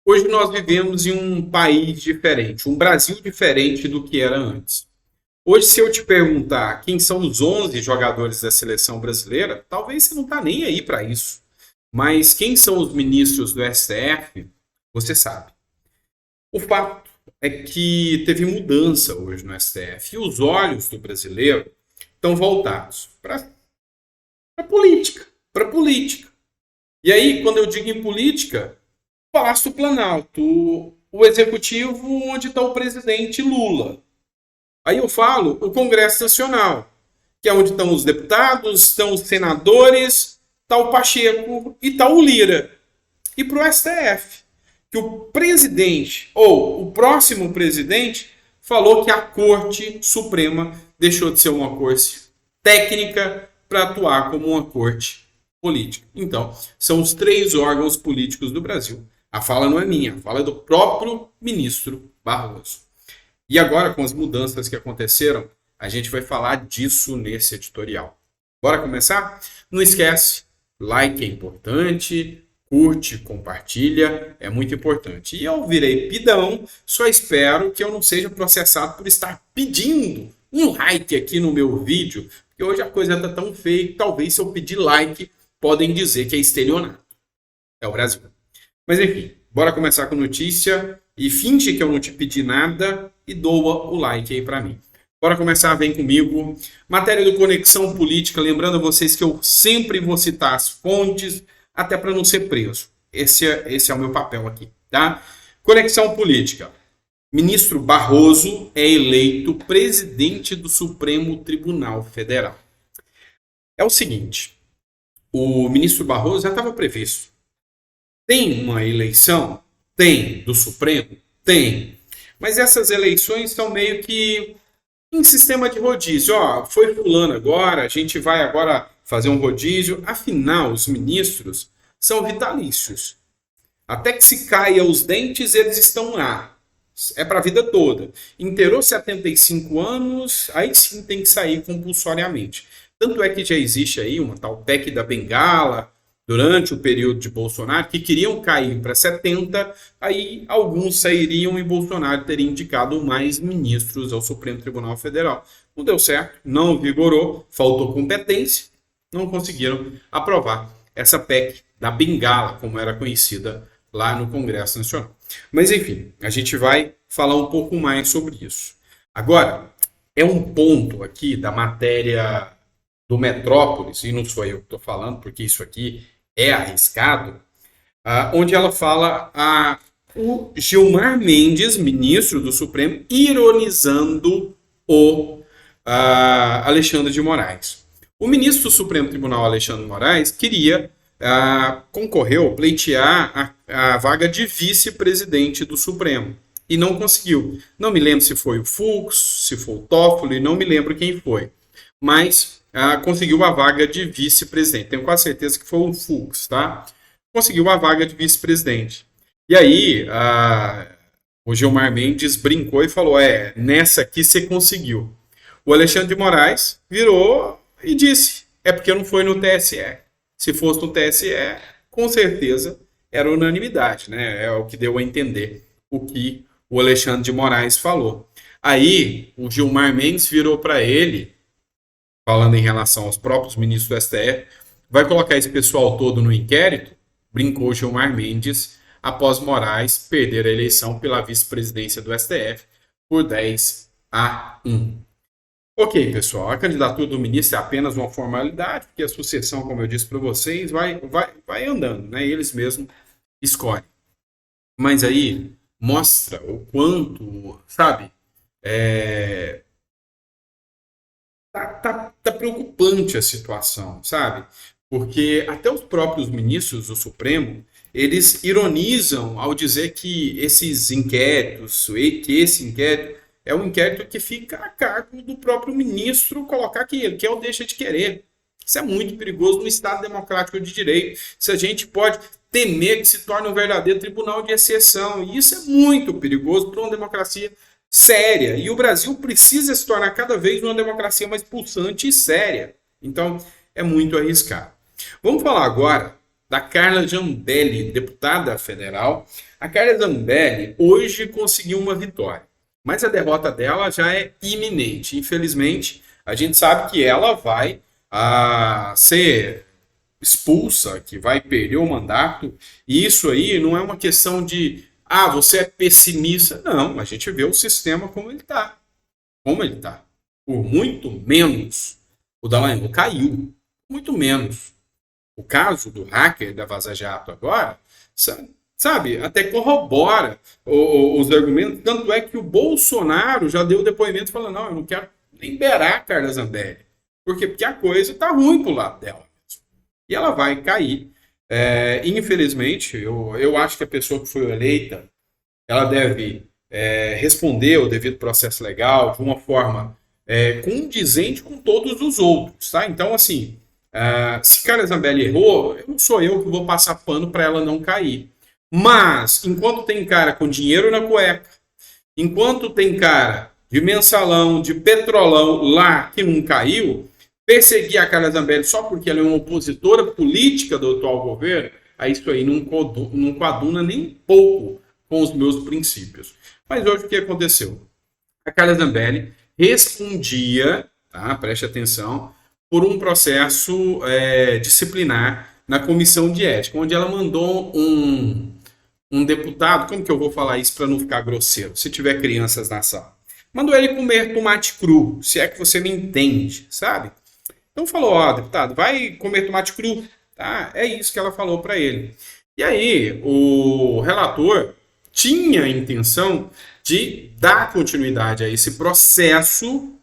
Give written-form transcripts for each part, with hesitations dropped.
Hoje nós vivemos em um país diferente, um Brasil diferente do que era antes. Hoje, se eu te perguntar quem são os 11 jogadores da seleção brasileira, talvez você não está nem aí para isso. Mas quem são os ministros do STF, você sabe. O fato é que teve mudança hoje no STF e os olhos do brasileiro estão voltados para a política, para política. E aí, quando eu digo em política, Palácio do Planalto, o executivo onde está o presidente Lula. Aí eu falo o Congresso Nacional, que é onde estão os deputados, estão os senadores, está o Pacheco e está o Lira. E para o STF, que o presidente, ou o próximo presidente, falou que a Corte Suprema deixou de ser uma corte técnica para atuar como uma corte política. Então, são os 3 órgãos políticos do Brasil. A fala não é minha, a fala é do próprio ministro Barroso. E agora, com as mudanças que aconteceram, a gente vai falar disso nesse editorial. Bora começar? Não esquece, like é importante, curte, compartilha, é muito importante. E eu virei pidão, só espero que eu não seja processado por estar pedindo um like aqui no meu vídeo, porque hoje a coisa está tão feia que talvez se eu pedir like, podem dizer que é estelionato. É o Brasil. Mas enfim, bora começar com notícia e finge que eu não te pedi nada e doa o like aí para mim. Bora começar, vem comigo. Matéria do Conexão Política, lembrando a vocês que eu sempre vou citar as fontes, até para não ser preso. Esse é o meu papel aqui, tá? Conexão Política. Ministro Barroso é eleito presidente do Supremo Tribunal Federal. É o seguinte, o ministro Barroso já estava previsto. Tem uma eleição? Tem. Do Supremo? Tem. Mas essas eleições são meio que em sistema de rodízio. Ó, foi fulano agora, a gente vai agora fazer um rodízio. Afinal, os ministros são vitalícios. Até que se caia os dentes, eles estão lá. É para a vida toda. Inteirou 75 anos, aí sim tem que sair compulsoriamente. Tanto é que já existe aí uma tal PEC da Bengala, durante o período de Bolsonaro, que queriam cair para 70, aí alguns sairiam e Bolsonaro teria indicado mais ministros ao Supremo Tribunal Federal. Não deu certo, não vigorou, faltou competência, não conseguiram aprovar essa PEC da Bengala, como era conhecida lá no Congresso Nacional. Mas enfim, a gente vai falar um pouco mais sobre isso. Agora, é um ponto aqui da matéria do Metrópolis, e não sou eu que estou falando, porque isso aqui é arriscado, onde ela fala o Gilmar Mendes, ministro do Supremo, ironizando o Alexandre de Moraes. O ministro do Supremo Tribunal, Alexandre de Moraes, queria concorreu, pleitear a vaga de vice-presidente do Supremo e não conseguiu. Não me lembro se foi o Fux, se foi o Toffoli, não me lembro quem foi, mas conseguiu a vaga de vice-presidente. Tenho quase certeza que foi o Fux, tá? Conseguiu a vaga de vice-presidente. E aí, o Gilmar Mendes brincou e falou, nessa aqui você conseguiu. O Alexandre de Moraes virou e disse, é porque não foi no TSE. Se fosse no TSE, com certeza era unanimidade, né? É o que deu a entender o que o Alexandre de Moraes falou. Aí, o Gilmar Mendes virou para ele, falando em relação aos próprios ministros do STF, vai colocar esse pessoal todo no inquérito? Brincou Gilmar Mendes após Moraes perder a eleição pela vice-presidência do STF por 10-1. Ok, pessoal, a candidatura do ministro é apenas uma formalidade, porque a sucessão, como eu disse para vocês, vai andando, né? Eles mesmos escolhem. Mas aí mostra o quanto, sabe, tá preocupante a situação, sabe? Porque até os próprios ministros do Supremo, eles ironizam ao dizer que esses inquéritos, que esse inquérito é um inquérito que fica a cargo do próprio ministro colocar que ele quer ou deixa de querer. Isso é muito perigoso no Estado democrático de direito. Isso a gente pode temer que se torne um verdadeiro tribunal de exceção. E isso é muito perigoso para uma democracia séria. E o Brasil precisa se tornar cada vez uma democracia mais pulsante e séria. Então, é muito arriscado. Vamos falar agora da Carla Zambelli, deputada federal. A Carla Zambelli hoje conseguiu uma vitória, mas a derrota dela já é iminente. Infelizmente, a gente sabe que ela vai ser expulsa, que vai perder o mandato. E isso aí não é uma questão de você é pessimista. Não, a gente vê o sistema como ele está. Como ele está. Por muito menos o Dallagnol caiu. Muito menos. O caso do hacker da Vaza Jato agora, sabe, até corrobora os argumentos. Tanto é que o Bolsonaro já deu depoimento falando, não, eu não quero nem beirar a Carla Zambelli. Por quê? Porque a coisa está ruim pro lado dela. E ela vai cair. Infelizmente, eu acho que a pessoa que foi eleita, ela deve responder ao devido processo legal de uma forma condizente com todos os outros, tá? Então, assim, se Carla Zambelli errou, não sou eu que vou passar pano para ela não cair. Mas, enquanto tem cara com dinheiro na cueca, enquanto tem cara de mensalão, de petrolão lá que não caiu, perseguir a Carla Zambelli só porque ela é uma opositora política do atual governo, isso aí não coaduna nem um pouco com os meus princípios. Mas hoje o que aconteceu? A Carla Zambelli respondia, tá? Preste atenção, por um processo disciplinar na comissão de ética, onde ela mandou um deputado, como que eu vou falar isso para não ficar grosseiro, se tiver crianças na sala, mandou ele comer tomate cru, se é que você me entende, sabe? Então falou, deputado, vai comer tomate cru, tá? É isso que ela falou para ele. E aí, o relator tinha a intenção de dar continuidade a esse processo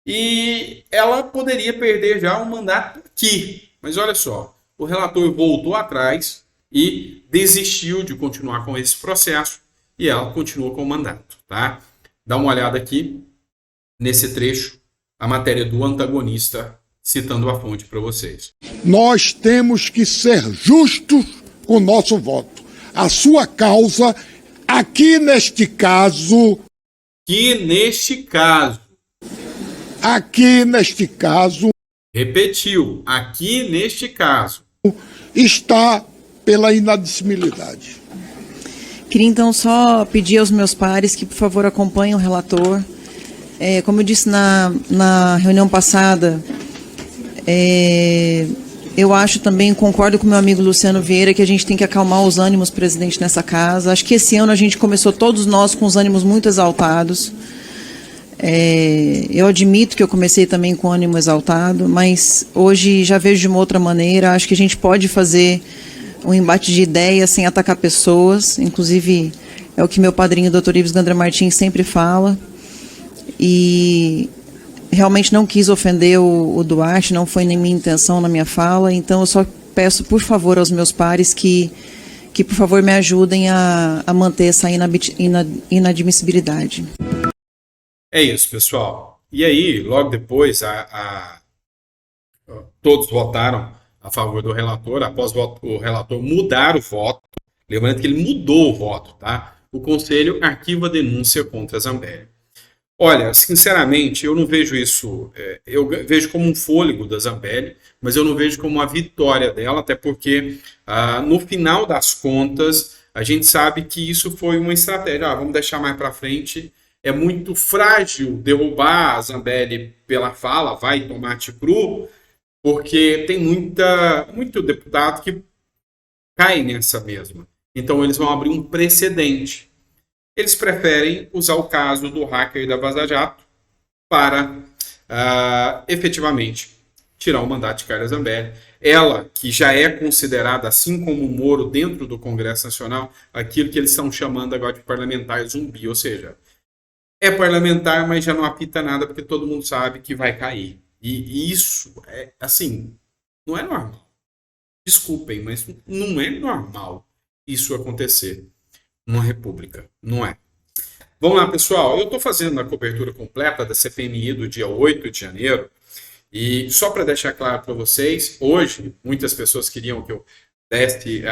e ela poderia perder já o mandato aqui. Mas olha só, o relator voltou atrás e desistiu de continuar com esse processo e ela continua com o mandato, tá? Dá uma olhada aqui nesse trecho, a matéria do antagonista, citando a fonte para vocês. Nós temos que ser justos com o nosso voto. A sua causa, aqui neste caso, repetiu, aqui neste caso, está pela inadmissibilidade. Queria então só pedir aos meus pares que, por favor, acompanhem o relator. Como eu disse na reunião passada, eu acho também, concordo com o meu amigo Luciano Vieira, que a gente tem que acalmar os ânimos, presidente, nessa casa. Acho que esse ano a gente começou, todos nós, com os ânimos muito exaltados. Eu admito que eu comecei também com ânimo exaltado, mas hoje já vejo de uma outra maneira. Acho que a gente pode fazer um embate de ideias sem atacar pessoas, inclusive é o que meu padrinho, Dr. Ives Gandra Martins, sempre fala. E realmente não quis ofender o Duarte, não foi nem minha intenção na minha fala, então eu só peço, por favor, aos meus pares que por favor, me ajudem a manter essa inadmissibilidade. É isso, pessoal. E aí, logo depois, todos votaram a favor do relator, após o relator mudar o voto, lembrando que ele mudou o voto, tá? O Conselho arquiva a denúncia contra a Zambelli. Olha, sinceramente, eu não vejo isso, eu vejo como um fôlego da Zambelli, mas eu não vejo como uma vitória dela, até porque, no final das contas, a gente sabe que isso foi uma estratégia. Vamos deixar mais para frente, é muito frágil derrubar a Zambelli pela fala, vai tomate cru, porque tem muito deputado que cai nessa mesma. Então, eles vão abrir um precedente. Eles preferem usar o caso do hacker da Vaza Jato para, efetivamente, tirar o mandato de Carla Zambelli. Ela, que já é considerada, assim como o Moro, dentro do Congresso Nacional, aquilo que eles estão chamando agora de parlamentar zumbi, ou seja, é parlamentar, mas já não apita nada porque todo mundo sabe que vai cair. E isso, assim, não é normal. Desculpem, mas não é normal isso acontecer numa república, não é? Vamos lá, pessoal. Eu estou fazendo a cobertura completa da CPMI do dia 8 de janeiro e só para deixar claro para vocês, hoje muitas pessoas queriam que eu desse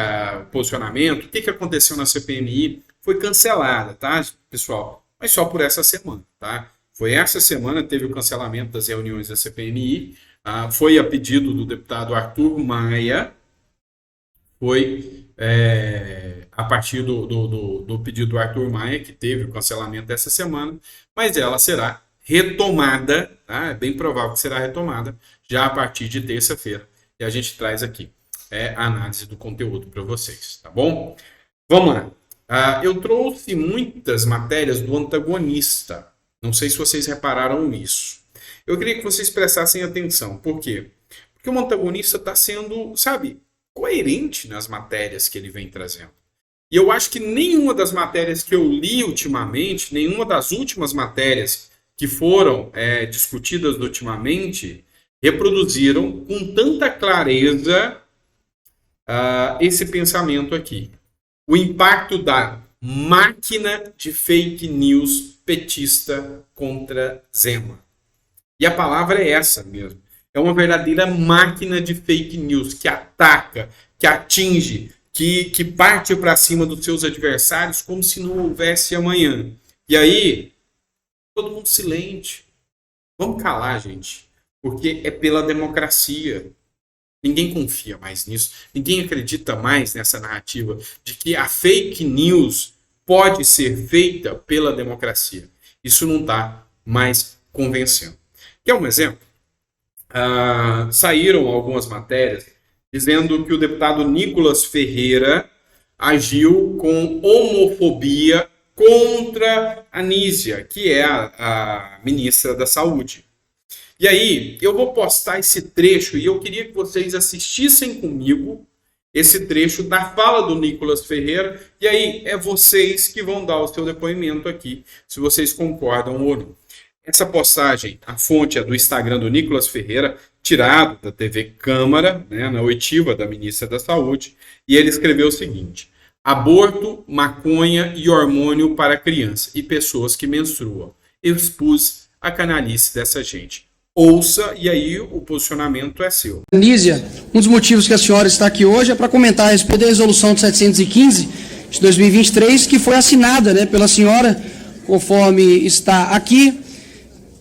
posicionamento. O que aconteceu na CPMI foi cancelada, tá, pessoal? Mas só por essa semana, tá? Foi essa semana teve o cancelamento das reuniões da CPMI, foi a pedido do deputado Arthur Maia, foi a partir do pedido do Arthur Maia, que teve o cancelamento essa semana, mas ela será retomada, tá? É bem provável que será retomada já a partir de terça-feira. E a gente traz aqui a análise do conteúdo para vocês, tá bom? Vamos lá. Eu trouxe muitas matérias do antagonista. Não sei se vocês repararam nisso. Eu queria que vocês prestassem atenção. Por quê? Porque o antagonista está sendo, sabe, coerente nas matérias que ele vem trazendo. E eu acho que nenhuma das matérias que eu li ultimamente, nenhuma das últimas matérias que foram discutidas ultimamente, reproduziram com tanta clareza esse pensamento aqui. O impacto da máquina de fake news petista contra Zema. E a palavra é essa mesmo. É uma verdadeira máquina de fake news que ataca, que atinge, que parte para cima dos seus adversários como se não houvesse amanhã. E aí, todo mundo silente. Vamos calar, gente. Porque é pela democracia. Ninguém confia mais nisso. Ninguém acredita mais nessa narrativa de que a fake news pode ser feita pela democracia. Isso não está mais convencendo. Quer um exemplo? Saíram algumas matérias dizendo que o deputado Nicolas Ferreira agiu com homofobia contra a Nízia, que é a ministra da Saúde. E aí, eu vou postar esse trecho e eu queria que vocês assistissem comigo esse trecho da fala do Nicolas Ferreira. E aí, é vocês que vão dar o seu depoimento aqui, se vocês concordam ou não. Essa postagem, a fonte é do Instagram do Nicolas Ferreira, tirado da TV Câmara, né, na oitiva da ministra da Saúde, e ele escreveu o seguinte: aborto, maconha e hormônio para criança e pessoas que menstruam. Eu expus a canalice dessa gente. Ouça, e aí o posicionamento é seu. Nízia, um dos motivos que a senhora está aqui hoje é para comentar a respeito da resolução de 715 de 2023, que foi assinada, né, pela senhora, conforme está aqui,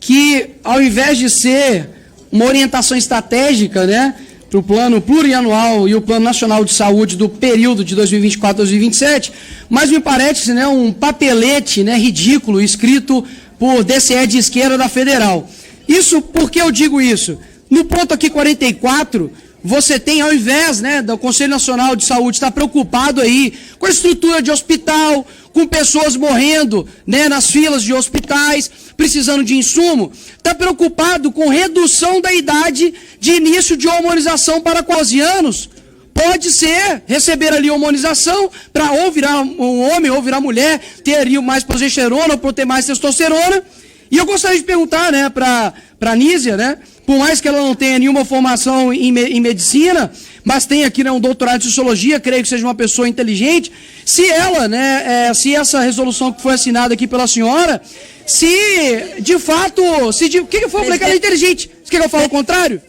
que ao invés de ser uma orientação estratégica, né, para o plano plurianual e o plano nacional de saúde do período de 2024 a 2027, mas me parece, né, um papelete, né, ridículo, escrito por DCE de esquerda da Federal. Isso, por que eu digo isso? No ponto aqui 44, você tem, ao invés, né, do Conselho Nacional de Saúde estar preocupado aí com a estrutura de hospital, com pessoas morrendo, né, nas filas de hospitais, precisando de insumo, está preocupado com redução da idade de início de hormonização para 14 anos. Pode ser receber ali hormonização para ou virar um homem ou virar mulher, ter ali mais progesterona ou ter mais testosterona. E eu gostaria de perguntar, né, para a Nízia, né, por mais que ela não tenha nenhuma formação em medicina, mas tem aqui, né, um doutorado de sociologia, creio que seja uma pessoa inteligente, se ela, né, se essa resolução que foi assinada aqui pela senhora, se de fato, o que eu falei que ela é inteligente? Você quer que eu fale o contrário?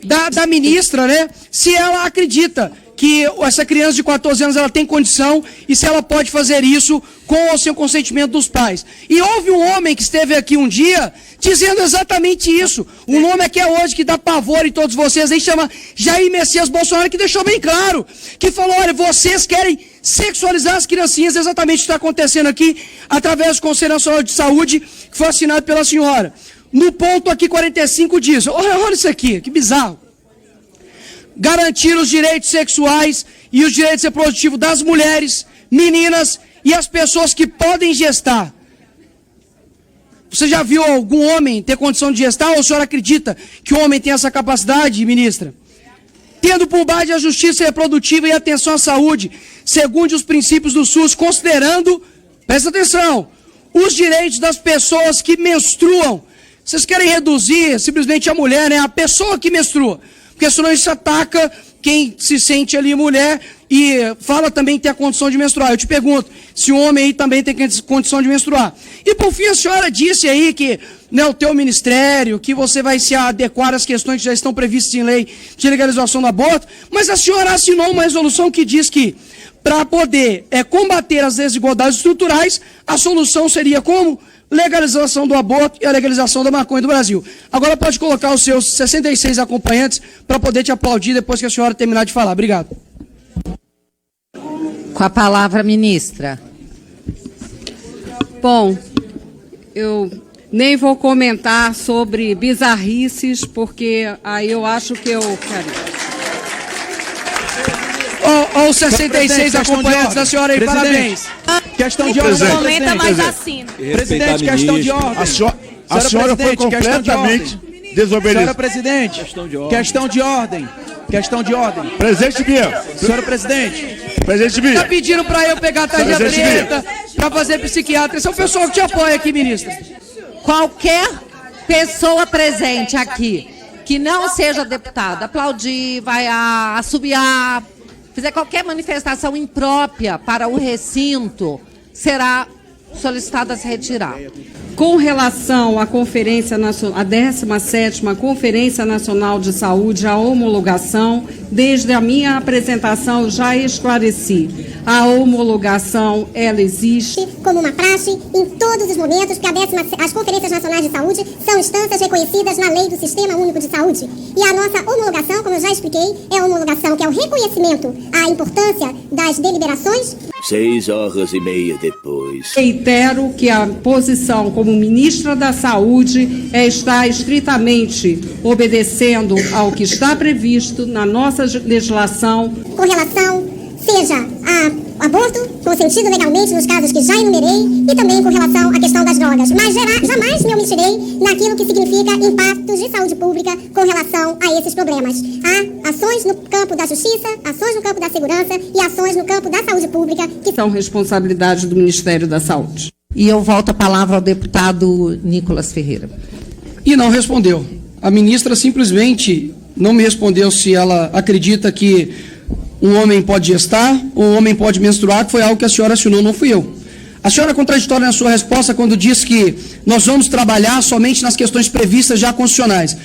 Da ministra, né, se ela acredita que essa criança de 14 anos ela tem condição e se ela pode fazer isso com ou sem o consentimento dos pais. E houve um homem que esteve aqui um dia dizendo exatamente isso. O nome aqui é hoje que dá pavor em todos vocês, aí chama Jair Messias Bolsonaro, que deixou bem claro, que falou, olha, vocês querem sexualizar as criancinhas, exatamente o que está acontecendo aqui, através do Conselho Nacional de Saúde, que foi assinado pela senhora. No ponto aqui 45 diz, olha isso aqui, que bizarro. Garantir os direitos sexuais e os direitos reprodutivos das mulheres, meninas e as pessoas que podem gestar. Você já viu algum homem ter condição de gestar ou a senhora acredita que o homem tem essa capacidade, ministra? Tendo por base a justiça reprodutiva e atenção à saúde, segundo os princípios do SUS, considerando, presta atenção, os direitos das pessoas que menstruam. Vocês querem reduzir simplesmente a mulher, né? A pessoa que menstrua. Porque senão isso ataca quem se sente ali mulher e fala também que tem a condição de menstruar. Eu te pergunto, se o homem aí também tem condição de menstruar. E por fim a senhora disse aí que, né, o teu ministério, que você vai se adequar às questões que já estão previstas em lei de legalização do aborto, mas a senhora assinou uma resolução que diz que para poder combater as desigualdades estruturais, a solução seria como? Legalização do aborto e a legalização da maconha do Brasil. Agora pode colocar os seus 66 acompanhantes para poder te aplaudir depois que a senhora terminar de falar. Obrigado. Com a palavra, ministra. Bom, eu nem vou comentar sobre bizarrices, porque aí eu acho que eu quero. Ó, os 66 acompanhantes da senhora aí, parabéns. Questão de ordem. Não comenta mais assim. Presidente, questão de ordem. A senhora foi completamente desobedecida. Senhora presidente, questão de ordem. Questão de ordem. Presidente Bia. Senhora presidente. Presidente Bia. Tá pedindo pra eu pegar a tarja preta pra fazer psiquiatra. Esse é o pessoal que te apoia aqui, ministra. Qualquer pessoa presente aqui que não seja deputada, aplaudir, vaiar, assobiar, fizer qualquer manifestação imprópria para o recinto, será solicitada a se retirar. Com relação à Conferência Nacional, a 17ª Conferência Nacional de Saúde, a homologação, desde a minha apresentação já esclareci. A homologação, ela existe. Como uma praxe em todos os momentos, que as Conferências Nacionais de Saúde são instâncias reconhecidas na lei do Sistema Único de Saúde. E a nossa homologação, como eu já expliquei, é a homologação que é o reconhecimento à importância das deliberações. 6h30 depois. Reitero que a posição como ministra da Saúde está estritamente obedecendo ao que está previsto na nossa legislação. Com relação, seja a aborto consentido legalmente nos casos que já enumerei e também com relação à questão das drogas. Mas jamais me omitirei naquilo que significa impactos de saúde pública com relação a esses problemas. Há ações no campo da justiça, ações no campo da segurança e ações no campo da saúde pública que são responsabilidade do Ministério da Saúde. E eu volto a palavra ao deputado Nicolas Ferreira. E não respondeu. A ministra simplesmente não me respondeu se ela acredita que um homem pode gestar, ou um homem pode menstruar, que foi algo que a senhora assinou, não fui eu. A senhora é contraditória na sua resposta quando diz que nós vamos trabalhar somente nas questões previstas já constitucionais.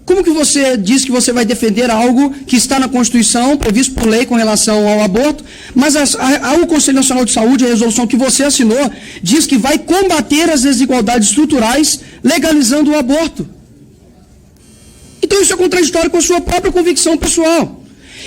Como que você diz que você vai defender algo que está na Constituição, previsto por lei com relação ao aborto, mas o Conselho Nacional de Saúde, a resolução que você assinou, diz que vai combater as desigualdades estruturais legalizando o aborto? Então isso é contraditório com a sua própria convicção pessoal.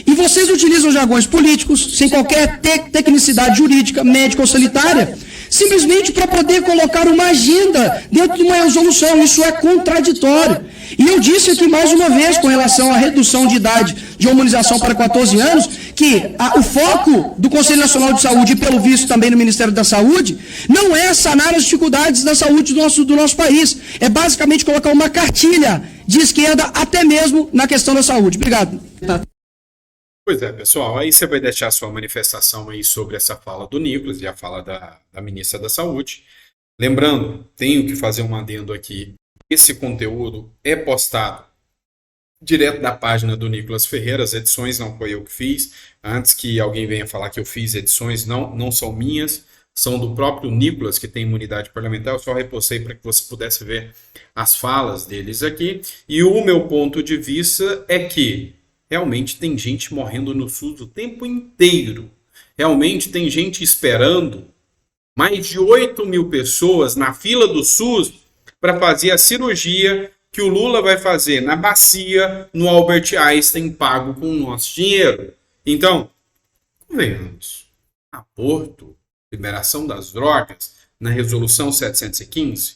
E vocês utilizam jargões políticos, sem qualquer tecnicidade jurídica, médica ou sanitária, simplesmente para poder colocar uma agenda dentro de uma resolução. Isso é contraditório. E eu disse aqui mais uma vez, com relação à redução de idade de hormonização para 14 anos, que o foco do Conselho Nacional de Saúde, e pelo visto também no Ministério da Saúde, não é sanar as dificuldades da saúde do nosso país. É basicamente colocar uma cartilha de esquerda até mesmo na questão da saúde. Obrigado. Pois é, pessoal, aí você vai deixar sua manifestação aí sobre essa fala do Nicolas e a fala da ministra da Saúde. Lembrando, tenho que fazer um adendo aqui, esse conteúdo é postado direto da página do Nicolas Ferreira, as edições não foi eu que fiz, antes que alguém venha falar que eu fiz edições, não são minhas, são do próprio Nicolas, que tem imunidade parlamentar, eu só repostei para que você pudesse ver as falas deles aqui, e o meu ponto de vista é que realmente tem gente morrendo no SUS o tempo inteiro. Realmente tem gente esperando mais de 8.000 pessoas na fila do SUS para fazer a cirurgia que o Lula vai fazer na bacia, no Albert Einstein, pago com o nosso dinheiro. Então, vemos aborto, liberação das drogas, na resolução 715,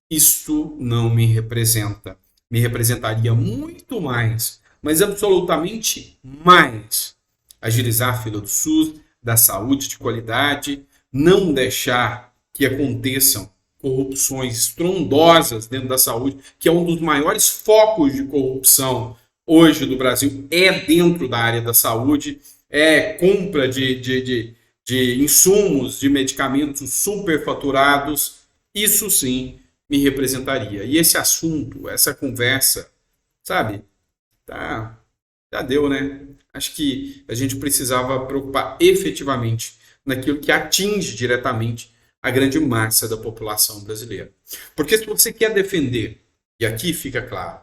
isto não me representa. Me representaria muito mais, mas absolutamente mais, agilizar a fila do SUS, da saúde de qualidade, não deixar que aconteçam corrupções estrondosas dentro da saúde, que é um dos maiores focos de corrupção hoje do Brasil, é dentro da área da saúde, é compra de insumos, de medicamentos superfaturados, isso sim me representaria. E esse assunto, essa conversa, sabe, já deu, né? Acho que a gente precisava preocupar efetivamente naquilo que atinge diretamente a grande massa da população brasileira. Porque se você quer defender, e aqui fica claro,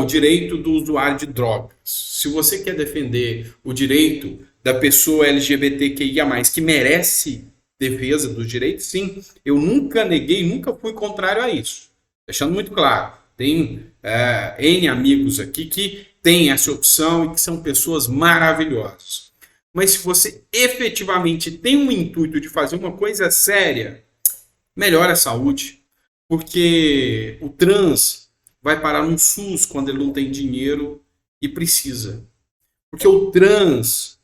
o direito do usuário de drogas, se você quer defender o direito da pessoa LGBTQIA+, que merece defesa dos direitos, sim, eu nunca neguei, nunca fui contrário a isso. Deixando muito claro, tenho N amigos aqui que têm essa opção e que são pessoas maravilhosas. Mas se você efetivamente tem um intuito de fazer uma coisa séria, melhora a saúde. Porque o trans vai parar no SUS quando ele não tem dinheiro e precisa. Porque o trans,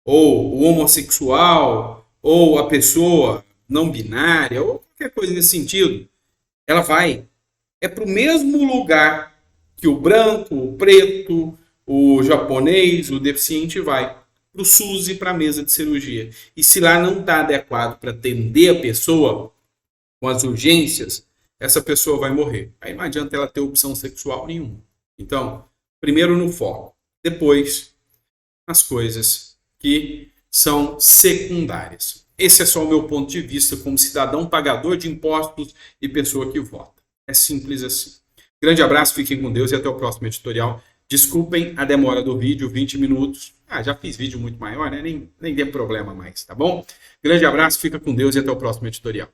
ou o homossexual, ou a pessoa não binária, ou qualquer coisa nesse sentido, ela vai para o mesmo lugar que o branco, o preto, o japonês, o deficiente vai. Para o SUS e para a mesa de cirurgia. E se lá não está adequado para atender a pessoa com as urgências, essa pessoa vai morrer. Aí não adianta ela ter opção sexual nenhuma. Então, primeiro no foco, depois nas coisas que são secundárias. Esse é só o meu ponto de vista como cidadão pagador de impostos e pessoa que vota. É simples assim. Grande abraço, fiquem com Deus e até o próximo editorial. Desculpem a demora do vídeo, 20 minutos. Já fiz vídeo muito maior, né? Nem tem problema mais, tá bom? Grande abraço, fica com Deus e até o próximo editorial.